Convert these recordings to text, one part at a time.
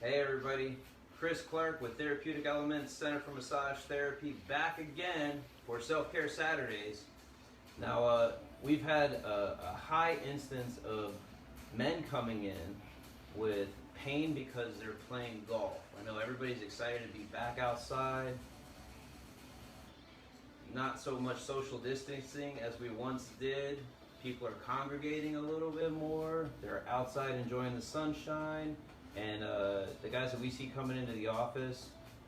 Hey everybody, Chris Clark with Therapeutic Elements, Center for Massage Therapy, back again for Self-Care Saturdays. Now, we've had a high instance of men coming in with pain because they're playing golf. I know everybody's excited to be back outside. Not so much social distancing as we once did. People are congregating a little bit more. They're outside enjoying the sunshine. And the guys that we see coming into the office,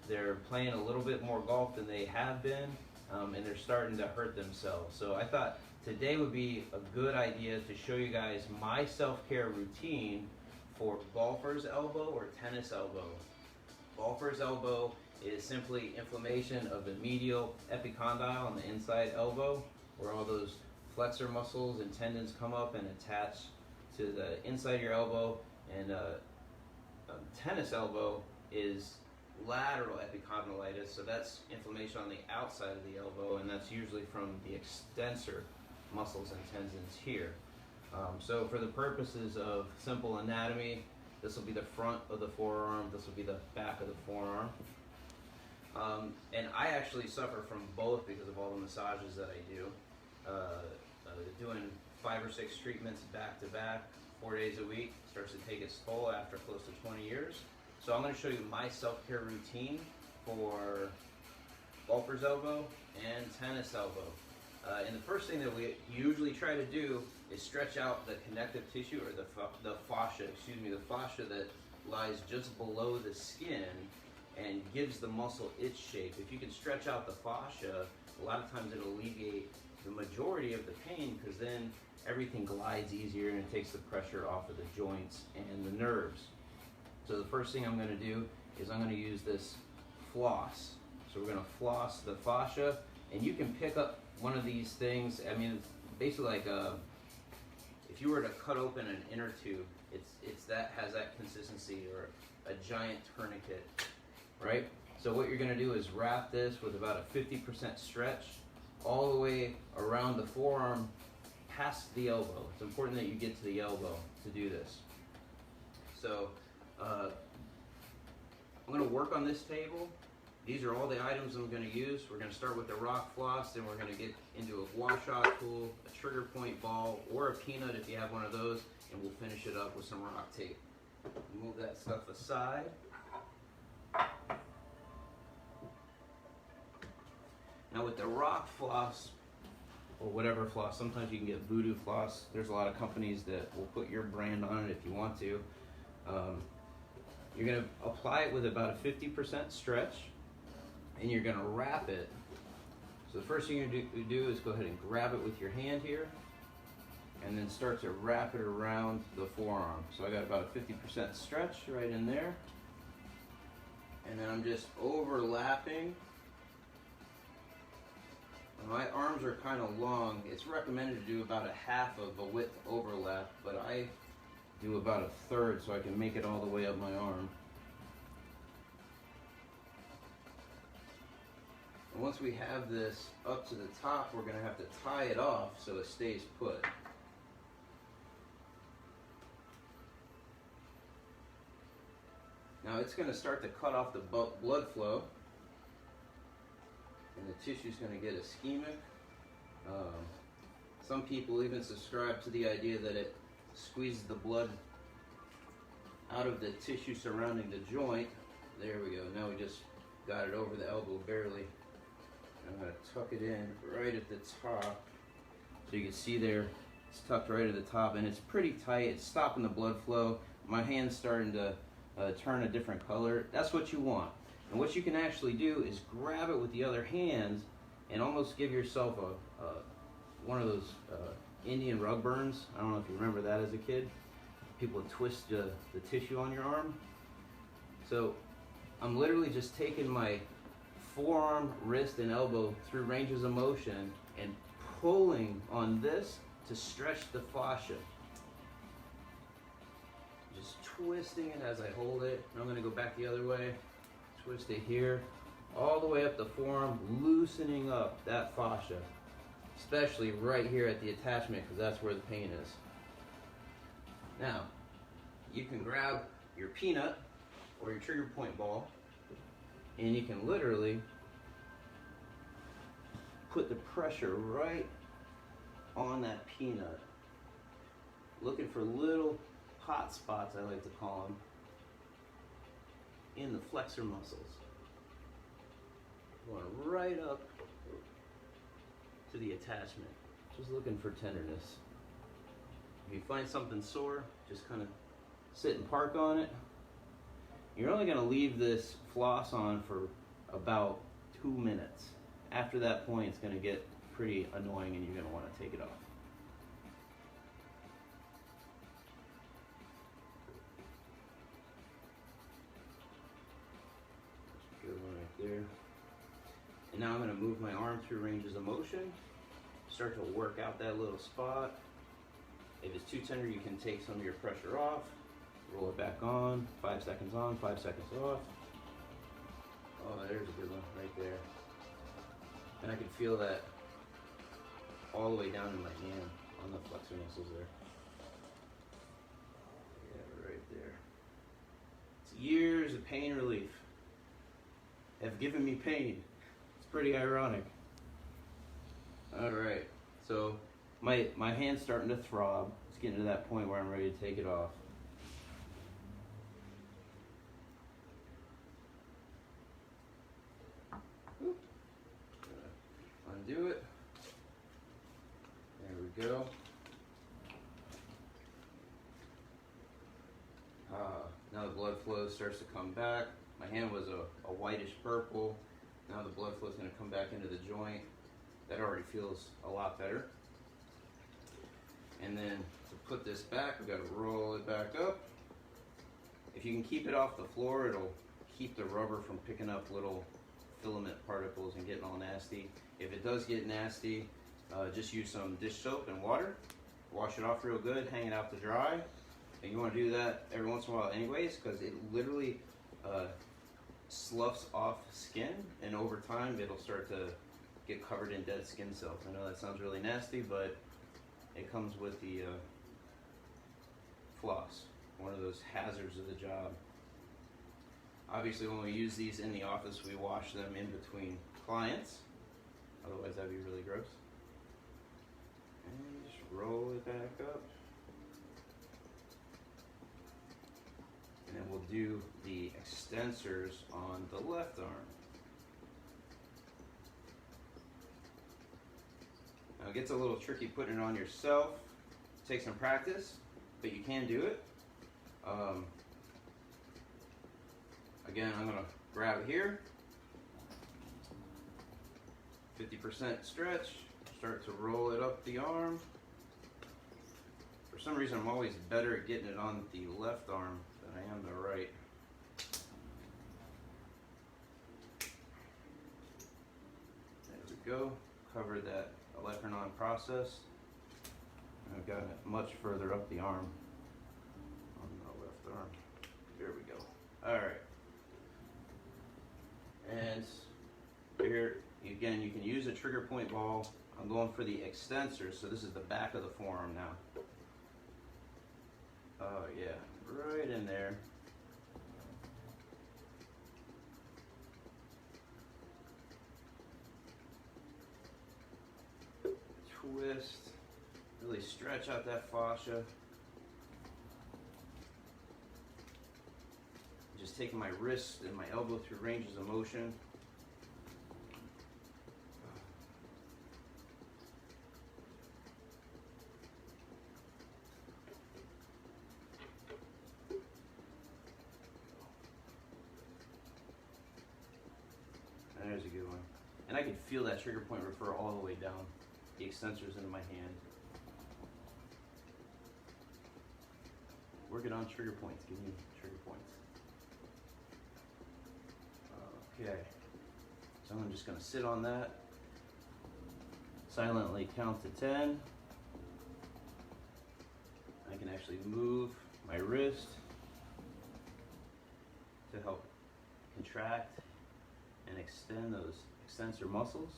they're playing a little bit more golf than they have been, and they're starting to hurt themselves. So I thought today would be a good idea to show you guys my self-care routine for golfer's elbow or tennis elbow. Golfer's elbow is simply inflammation of the medial epicondyle on the inside elbow, where all those flexor muscles and tendons come up and attach to the inside of your elbow. And tennis elbow is lateral epicondylitis, so that's inflammation on the outside of the elbow, and that's usually from the extensor muscles and tendons here. So for the purposes of simple anatomy, this will be the front of the forearm, this will be the back of the forearm. And I actually suffer from both because of all the massages that I do. Doing 5 or 6 treatments back to back, 4 days a week, starts to take its toll after close to 20 years. So I'm going to show you my self-care routine for golfer's elbow and tennis elbow. And the first thing that we usually try to do is stretch out the connective tissue, or the fascia, the fascia that lies just below the skin and gives the muscle its shape. If you can stretch out the fascia, a lot of times it'll alleviate the majority of the pain, because then everything glides easier and it takes the pressure off of the joints and the nerves. So the first thing I'm going to do is I'm going to use this floss. So we're going to floss the fascia, and you can pick up one of these things. I mean, it's basically like if you were to cut open an inner tube, it's that has that consistency, or a giant tourniquet, right? So what you're going to do is wrap this with about a 50% stretch all the way around the forearm past the elbow. It's important that you get to the elbow to do this. So I'm going to work on this table. These are all the items I'm going to use. We're going to start with the rock floss, then we're going to get into a gua sha tool, a trigger point ball, or a peanut if you have one of those, and we'll finish it up with some rock tape. Move that stuff aside. Now with the rock floss, or whatever floss, sometimes you can get voodoo floss. There's a lot of companies that will put your brand on it if you want to. You're going to apply it with about a 50% stretch, and you're going to wrap it. So the first thing you do is go ahead and grab it with your hand here, and then start to wrap it around the forearm. So I got about a 50% stretch right in there, and then I'm just overlapping. My arms are kind of long. It's recommended to do about a half of a width overlap, but I do about a third so I can make it all the way up my arm. And once we have this up to the top, we're going to have to tie it off so it stays put. Now it's going to start to cut off the blood flow, and the tissue is going to get ischemic. Some people even subscribe to the idea that it squeezes the blood out of the tissue surrounding the joint. There we go. Now we just got it over the elbow barely. I'm going to tuck it in right at the top. So you can see there, it's tucked right at the top, and it's pretty tight. It's stopping the blood flow. My hand's starting to turn a different color. That's what you want. And what you can actually do is grab it with the other hand and almost give yourself one of those Indian rug burns. I don't know if you remember that as a kid. People would twist the tissue on your arm. So I'm literally just taking my forearm, wrist, and elbow through ranges of motion and pulling on this to stretch the fascia. Just twisting it as I hold it. I'm going to go back the other way. Twist it here, all the way up the forearm, loosening up that fascia, especially right here at the attachment, because that's where the pain is. Now, you can grab your peanut or your trigger point ball, and you can literally put the pressure right on that peanut. Looking for little hot spots, I like to call them, in the flexor muscles. Going right up to the attachment. Just looking for tenderness. If you find something sore, just kind of sit and park on it. You're only going to leave this floss on for about 2 minutes. After that point, it's going to get pretty annoying and you're going to want to take it off. Good one right there. And now I'm going to move my arm through ranges of motion. Start to work out that little spot. If it's too tender, you can take some of your pressure off. Roll it back on. 5 seconds on, 5 seconds off. Oh, there's a good one right there. And I can feel that all the way down in my hand on the flexor muscles there. Yeah, right there. It's years of pain relief have given me pain. It's pretty ironic. All right, so my hand's starting to throb. It's getting to that point where I'm ready to take it off. Undo it. There we go. Now the blood flow starts to come back. My hand was a whitish purple. Now the blood flow is going to come back into the joint. That already feels a lot better. And then to put this back, we've got to roll it back up. If you can keep it off the floor, it'll keep the rubber from picking up little filament particles and getting all nasty. If it does get nasty, just use some dish soap and water. Wash it off real good, hang it out to dry. And you want to do that every once in a while anyways, because it literally sloughs off skin, and over time it'll start to get covered in dead skin cells. I know that sounds really nasty, but it comes with the floss, one of those hazards of the job. Obviously, when we use these in the office, we wash them in between clients. Otherwise, that'd be really gross. And just roll it back up. And then we'll do the extensors on the left arm. Now, it gets a little tricky putting it on yourself. Take some practice, but you can do it. Again, I'm going to grab it here. 50% stretch. Start to roll it up the arm. For some reason, I'm always better at getting it on the left arm than I am the right. There we go. Covered that olecranon process. I've got it much further up the arm on the left arm. There we go. All right. And here, again, you can use a trigger point ball. I'm going for the extensor, so this is the back of the forearm now. Oh yeah, right in there. Twist, really stretch out that fascia. Just taking my wrist and my elbow through ranges of motion. And there's a good one. And I can feel that trigger point refer all the way down the extensors into my hand. Working on trigger points, give me trigger points. Okay, so I'm just going to sit on that, silently count to 10. I can actually move my wrist to help contract and extend those extensor muscles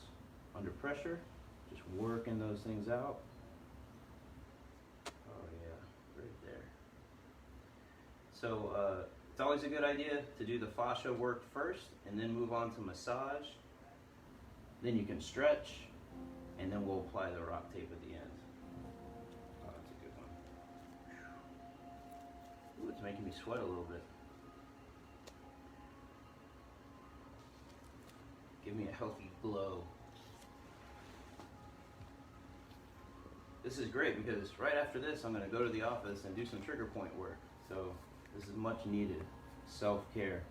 under pressure, just working those things out. Oh yeah, right there. So It's always a good idea to do the fascia work first and then move on to massage. Then you can stretch, and then we'll apply the rock tape at the end. Oh, that's a good one. Ooh, it's making me sweat a little bit. Give me a healthy glow. This is great because right after this, I'm going to go to the office and do some trigger point work. So this is much needed self-care.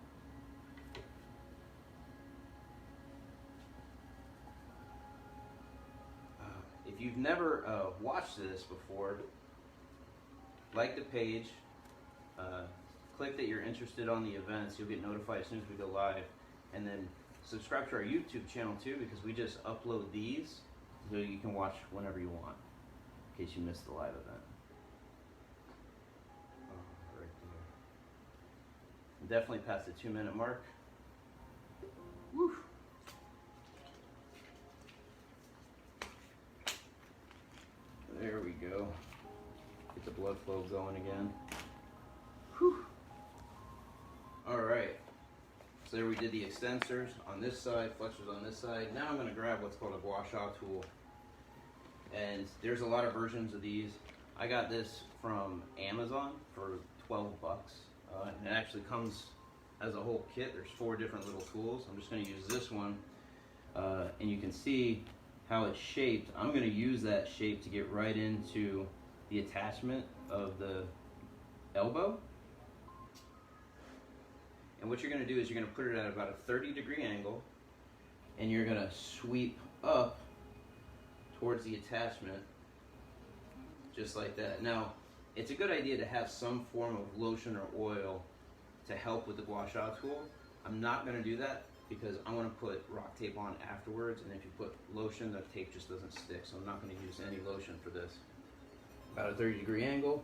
If you've never watched this before, like the page, click that you're interested on the events. You'll get notified as soon as we go live. And then subscribe to our YouTube channel too, because we just upload these so you can watch whenever you want, in case you missed the live event. Oh, right there. Definitely past the 2-minute mark. Woo. There we go. Get the blood flow going again. Whew. All right. So there we did the extensors on this side, flexors on this side. Now I'm going to grab what's called a gua sha tool. And there's a lot of versions of these. I got this from Amazon for 12 bucks. And it actually comes as a whole kit. There's 4 different little tools. I'm just going to use this one. And you can see how it's shaped. I'm going to use that shape to get right into the attachment of the elbow. And what you're going to do is you're going to put it at about a 30-degree angle, and you're going to sweep up towards the attachment, just like that. Now, it's a good idea to have some form of lotion or oil to help with the gua sha tool. I'm not going to do that because I want to put rock tape on afterwards, and if you put lotion, the tape just doesn't stick, so I'm not going to use any lotion for this. About a 30-degree angle,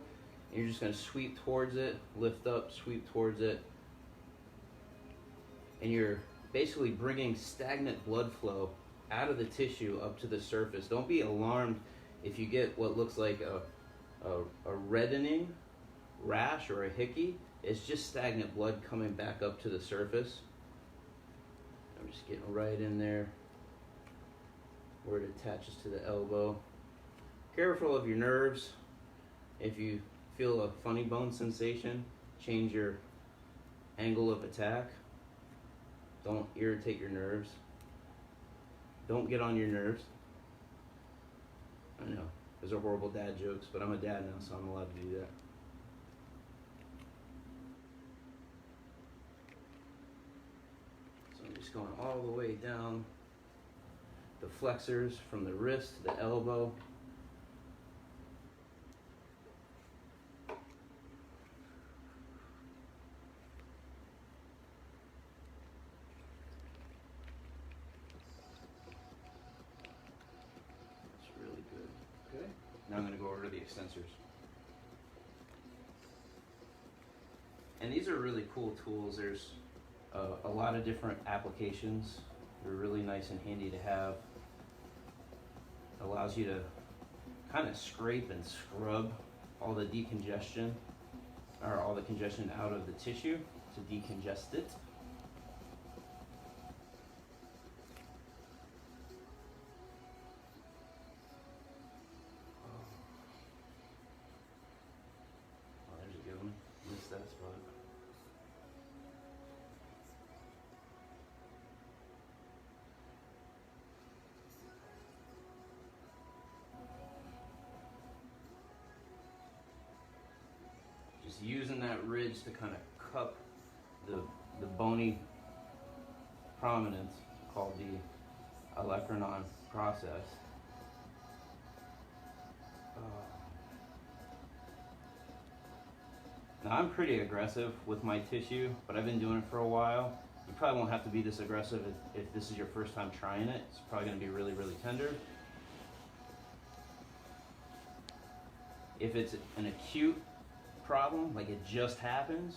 and you're just going to sweep towards it, lift up, sweep towards it, and you're basically bringing stagnant blood flow out of the tissue up to the surface. Don't be alarmed if you get what looks like a reddening rash or a hickey. It's just stagnant blood coming back up to the surface. I'm just getting right in there where it attaches to the elbow. Careful of your nerves. If you feel a funny bone sensation, change your angle of attack. Don't irritate your nerves. Don't get on your nerves. I know, those are horrible dad jokes, but I'm a dad now, so I'm allowed to do that. So I'm just going all the way down the flexors from the wrist to the elbow. Now I'm going to go over to the extensors. And these are really cool tools. There's a lot of different applications. They're really nice and handy to have. Allows you to kind of scrape and scrub all the decongestion, or all the congestion out of the tissue to decongest it. Just using that ridge to kind of cup the bony prominence called the olecranon process. Now I'm pretty aggressive with my tissue, but I've been doing it for a while. You probably won't have to be this aggressive if this is your first time trying it. It's probably going to be really, really tender. If it's an acute problem, like it just happens,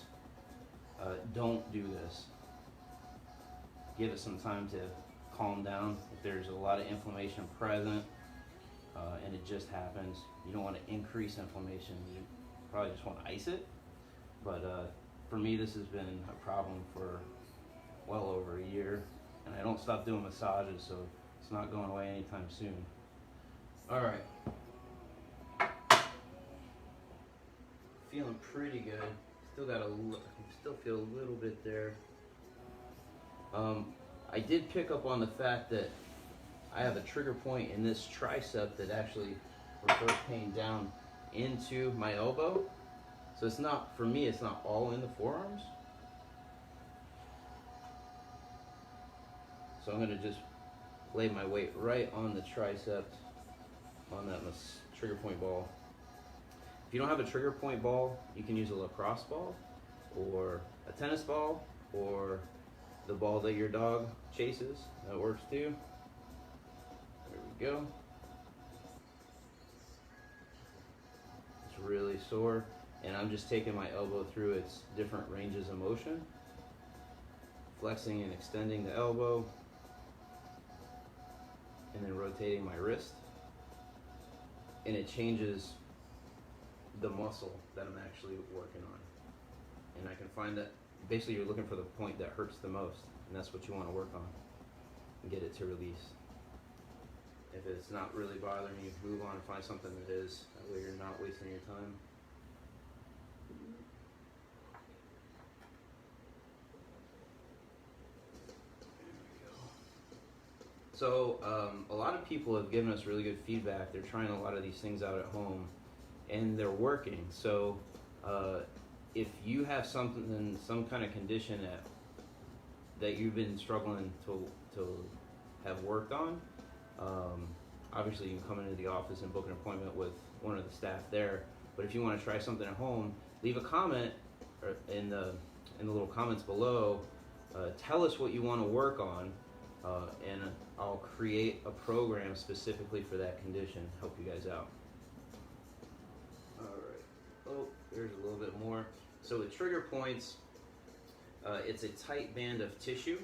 don't do this. Give it some time to calm down. If there's a lot of inflammation present and it just happens, you don't want to increase inflammation. You probably just want to ice it. But for me, this has been a problem for well over a year, and I don't stop doing massages, so it's not going away anytime soon. All right, feeling pretty good. Still feel a little bit there. I did pick up on the fact that I have a trigger point in this tricep that actually refers pain down into my elbow. So it's not, for me, it's not all in the forearms. So I'm gonna just lay my weight right on the tricep, on that trigger point ball. If you don't have a trigger point ball, you can use a lacrosse ball, or a tennis ball, or the ball that your dog chases. That works too. There we go. It's really sore, and I'm just taking my elbow through its different ranges of motion, flexing and extending the elbow, and then rotating my wrist, and it changes the muscle that I'm actually working on. And I can find that basically you're looking for the point that hurts the most, and that's what you want to work on and get it to release. If it's not really bothering you, move on and find something that is. That way you're not wasting your time. So a lot of people have given us really good feedback. They're trying a lot of these things out at home, and they're working. So if you have some kind of condition that you've been struggling to have worked on, obviously you can come into the office and book an appointment with one of the staff there. But if you want to try something at home, leave a comment in the little comments below. Tell us what you want to work on, and I'll create a program specifically for that condition, help you guys out. All right. Oh, there's a little bit more. So with trigger points, it's a tight band of tissue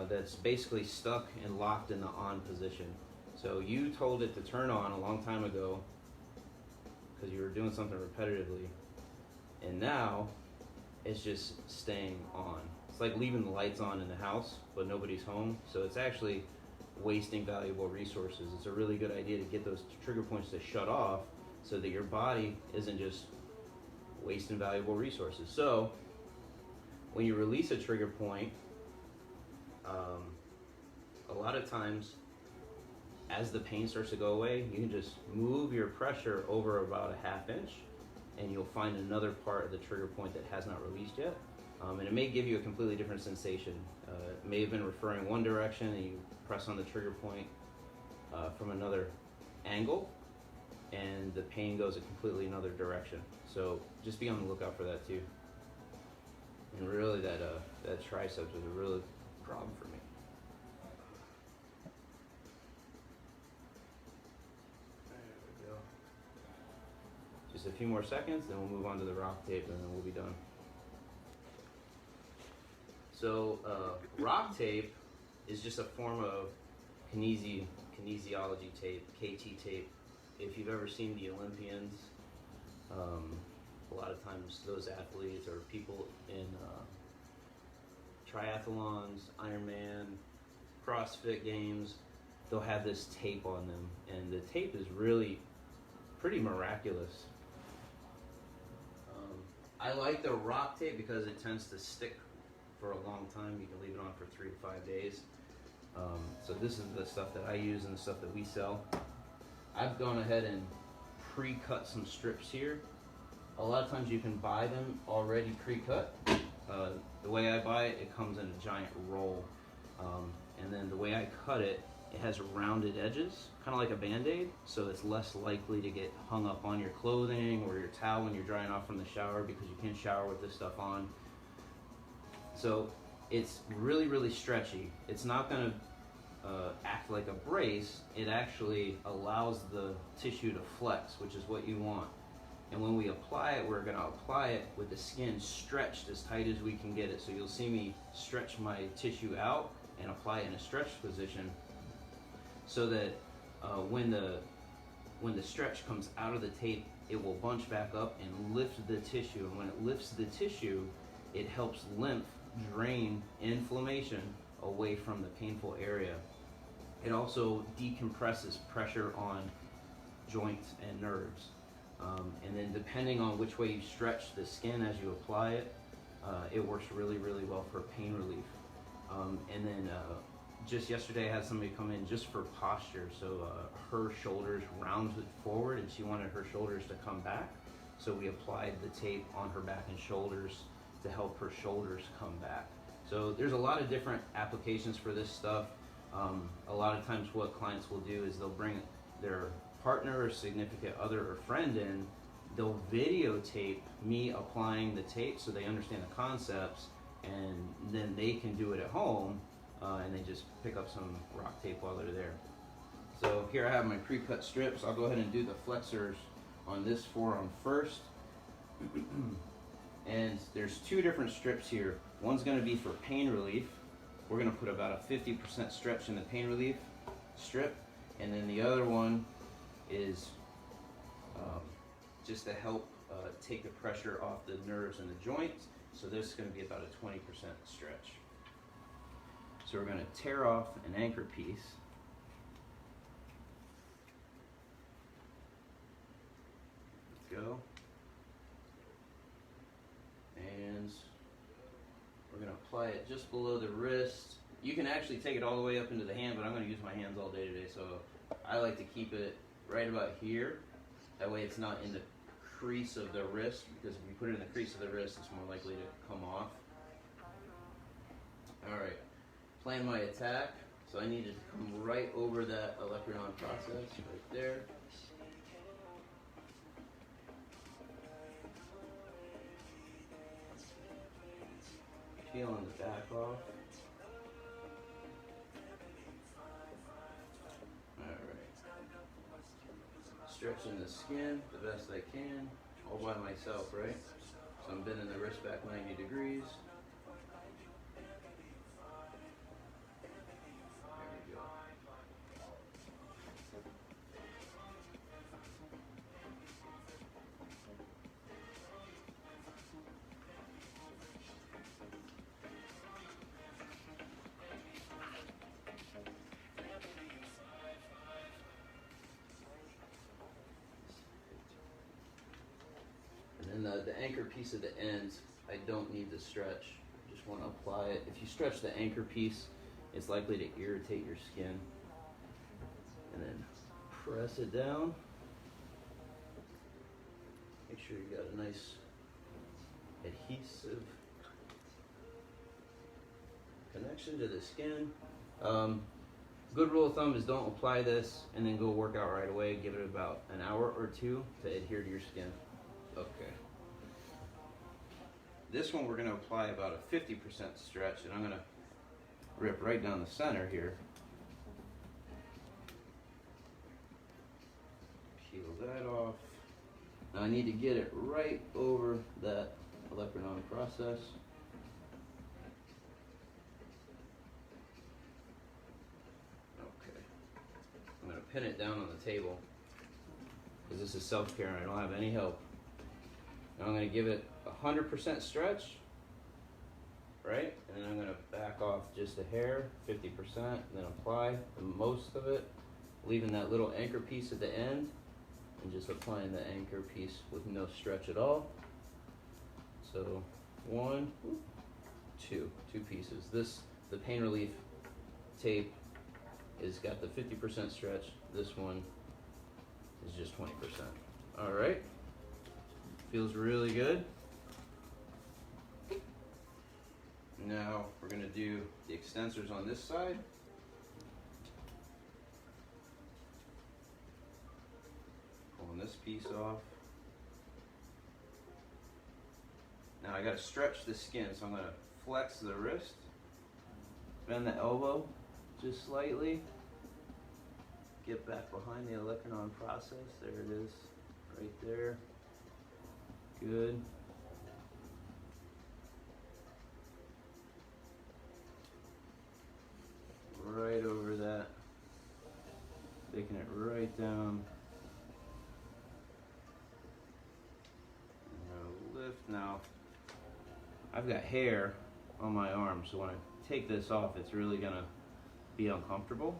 that's basically stuck and locked in the on position. So you told it to turn on a long time ago because you were doing something repetitively, and now it's just staying on. It's like leaving the lights on in the house, but nobody's home. So it's actually wasting valuable resources. It's a really good idea to get those trigger points to shut off so that your body isn't just wasting valuable resources. So when you release a trigger point, a lot of times as the pain starts to go away, you can just move your pressure over about a ½ inch, and you'll find another part of the trigger point that has not released yet. And it may give you a completely different sensation. It may have been referring one direction, and you press on the trigger point from another angle, and the pain goes a completely another direction. So just be on the lookout for that too. And really that triceps was a really problem for me. There we go. Just a few more seconds, then we'll move on to the rock tape, and then we'll be done. So rock tape is just a form of kinesiology tape, KT tape. If you've ever seen the Olympians, a lot of times those athletes or people in triathlons, Ironman, CrossFit games, they'll have this tape on them, and the tape is really pretty miraculous. I like the rock tape because it tends to stick for a long time. You can leave it on for 3 to 5 days. So this is the stuff that I use and the stuff that we sell. I've gone ahead and pre-cut some strips here. A lot of times you can buy them already pre-cut. The way I buy it, it comes in a giant roll. And then the way I cut it, it has rounded edges, kind of like a Band-Aid, so it's less likely to get hung up on your clothing or your towel when you're drying off from the shower, because you can't shower with this stuff on. So it's really, really stretchy. It's not going to act like a brace. It actually allows the tissue to flex, which is what you want. And when we apply it, we're going to apply it with the skin stretched as tight as we can get it. So you'll see me stretch my tissue out and apply it in a stretched position, so that when the stretch comes out of the tape, it will bunch back up and lift the tissue. And when it lifts the tissue, it helps lymph drain inflammation away from the painful area. It also decompresses pressure on joints and nerves. And then depending on which way you stretch the skin as you apply it, it works really, really well for pain relief. And then just yesterday I had somebody come in just for posture. So her shoulders rounded forward and she wanted her shoulders to come back. So we applied the tape on her back and shoulders to help her shoulders come back. So there's a lot of different applications for this stuff. A lot of times what clients will do is they'll bring their partner or significant other or friend in. They'll videotape me applying the tape so they understand the concepts, and then they can do it at home, and they just pick up some rock tape while they're there. So here I have my pre-cut strips. I'll go ahead and do the flexors on this forearm first. And there's two different strips here. One's going to be for pain relief. We're going to put about a 50% stretch in the pain relief strip, and then the other one is just to help take the pressure off the nerves and the joints. So this is going to be about a 20% stretch. So we're going to tear off an anchor piece. Let's go. And we're going to apply it just below the wrist. You can actually take it all the way up into the hand, but I'm going to use my hands all day today, so I like to keep it right about here. That way it's not in the crease of the wrist, because if you put it in the crease of the wrist, it's more likely to come off. Alright, plan my attack. So I need to come right over that olecranon process, right there. Peeling the back off. Stretching the skin the best I can, all by myself, right? So I'm bending the wrist back 90 degrees. There we go. And the anchor piece at the end, I don't need to stretch. I just want to apply it. If you stretch the anchor piece, it's likely to irritate your skin. And then press it down. Make sure you got a nice adhesive connection to the skin. Good rule of thumb is don't apply this and then go work out right away. Give it about an hour or two to adhere to your skin. Okay. This one we're going to apply about a 50% stretch, and I'm going to rip right down the center here. Peel that off. Now I need to get it right over that olecranon process. Okay. I'm going to pin it down on the table because this is self-care and I don't have any help. Now I'm going to give it 100% stretch, right? And then I'm going to back off just a hair, 50%, and then apply the most of it, leaving that little anchor piece at the end, and just applying the anchor piece with no stretch at all. So two pieces. The pain relief tape is got the 50% stretch. This one is just 20%. All right. Feels really good. Now we're going to do the extensors on this side. Pulling this piece off. Now I got to stretch the skin, so I'm going to flex the wrist, bend the elbow just slightly, get back behind the olecranon process. There it is, right there. Good. Right over that. Taking it right down. I've got hair on my arm, so when I take this off, it's really gonna be uncomfortable.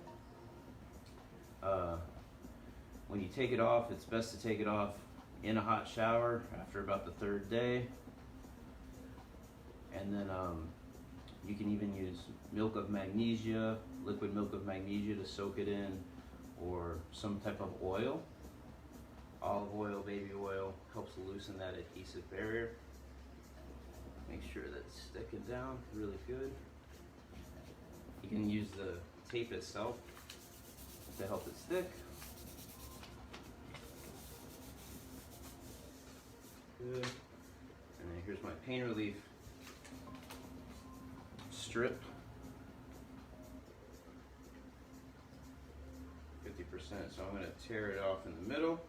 When you take it off, it's best to take it off in a hot shower after about the 3rd day. And then you can even use milk of magnesia, liquid milk of magnesia to soak it in, or some type of oil. Olive oil, baby oil, helps loosen that adhesive barrier. Make sure that's sticking down really good. You can use the tape itself to help it stick. Good. And then here's my pain relief strip. 50%, so I'm going to tear it off in the middle.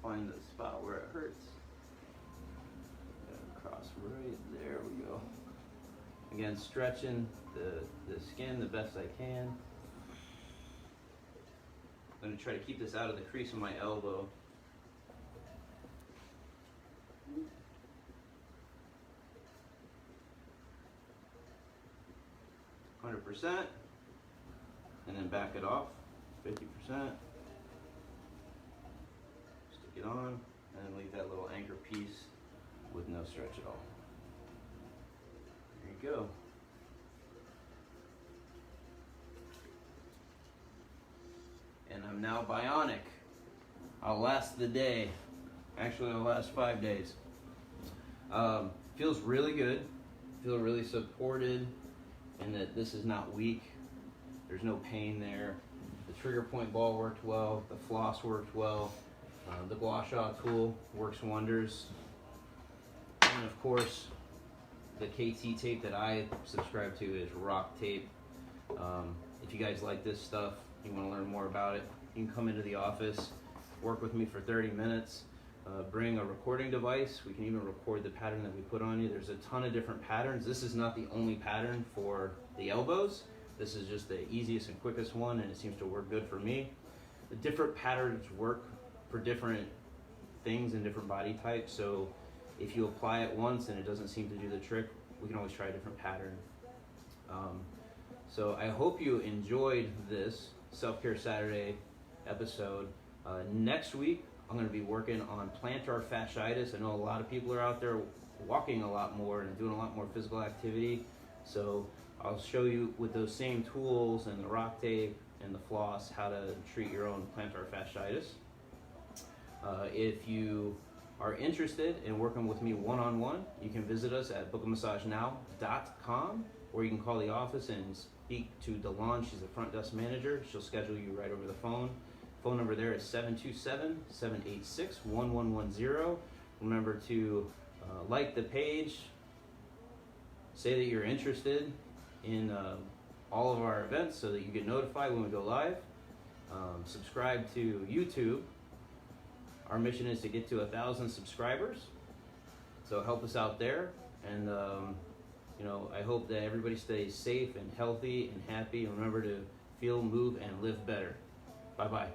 Find the spot where it hurts. Across right there we go. Again, stretching the skin the best I can. I'm going to try to keep this out of the crease of my elbow. %, and then back it off 50%. Stick it on, and then leave that little anchor piece with no stretch at all. There you go. And I'm now bionic. I'll last the day. Actually, I'll last 5 days. Feels really good. Feel really supported, and that this is not weak. There's no pain there. The trigger point ball worked well. The floss worked well. The gua sha tool works wonders. And of course, the KT tape that I subscribe to is rock tape. If you guys like this stuff, you want to learn more about it, you can come into the office, work with me for 30 minutes, bring a recording device. We can even record the pattern that we put on you. There's a ton of different patterns. This is not the only pattern for the elbows. This is just the easiest and quickest one, and it seems to work good for me. The different patterns work for different things and different body types, so if you apply it once and it doesn't seem to do the trick, we can always try a different pattern. So I hope you enjoyed this Self-Care Saturday episode. Next week, I'm going to be working on plantar fasciitis. I know a lot of people are out there walking a lot more and doing a lot more physical activity. So I'll show you with those same tools and the rock tape and the floss how to treat your own plantar fasciitis. If you are interested in working with me one-on-one, you can visit us at bookamassagenow.com, or you can call the office and speak to Delon. She's the front desk manager. She'll schedule you right over the phone. Phone number there is 727-786-1110. Remember to like the page, say that you're interested in all of our events so that you get notified when we go live. Subscribe to YouTube. Our mission is to get to 1,000 subscribers, so help us out there. And I hope that everybody stays safe and healthy and happy. And remember to feel, move, and live better. Bye-bye.